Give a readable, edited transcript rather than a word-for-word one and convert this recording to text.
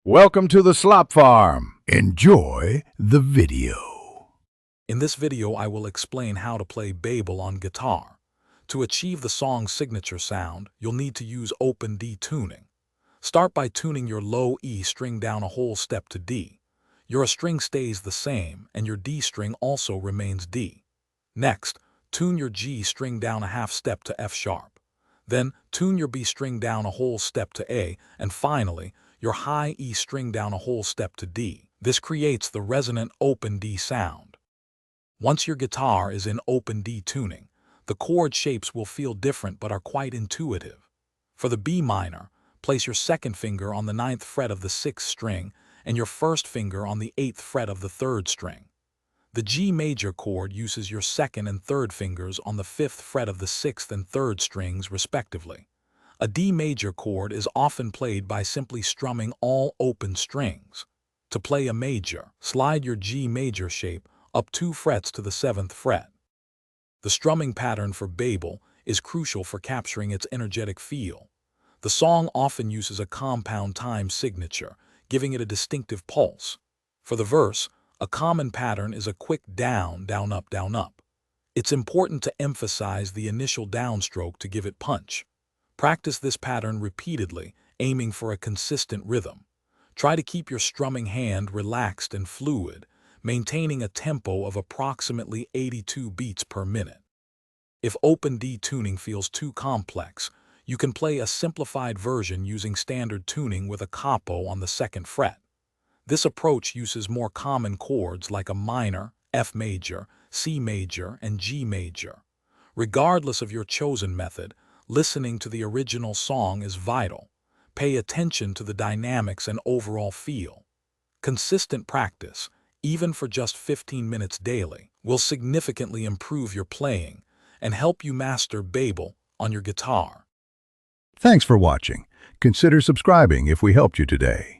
Welcome to the Slop Farm. Enjoy the video. In this video, I will explain how to play Babel on guitar. To achieve the song's signature sound, you'll need to use open D tuning. Start by tuning your low E string down a whole step to D. Your A string stays the same, and your D string also remains D. Next, tune your G string down a half step to F sharp. Then, tune your B string down a whole step to A, and finally, your high E string down a whole step to D. This creates the resonant open D sound. Once your guitar is in open D tuning, the chord shapes will feel different but are quite intuitive. For the B minor, place your second finger on the 9th fret of the 6th string and your first finger on the 8th fret of the 3rd string. The G major chord uses your 2nd and 3rd fingers on the 5th fret of the 6th and 3rd strings respectively. A D major chord is often played by simply strumming all open strings. To play a major, slide your G major shape up 2 frets to the 7th fret. The strumming pattern for Babel is crucial for capturing its energetic feel. The song often uses a compound time signature, giving it a distinctive pulse. For the verse, a common pattern is a quick down, down, up, down, up. It's important to emphasize the initial downstroke to give it punch. Practice this pattern repeatedly, aiming for a consistent rhythm. Try to keep your strumming hand relaxed and fluid, maintaining a tempo of approximately 82 beats per minute. If open D tuning feels too complex, you can play a simplified version using standard tuning with a capo on the 2nd fret. This approach uses more common chords like a minor, F major, C major, and G major. Regardless of your chosen method, listening to the original song is vital. Pay attention to the dynamics and overall feel. Consistent practice, even for just 15 minutes daily, will significantly improve your playing and help you master Babel on your guitar. Thanks for watching. Consider subscribing if we helped you today.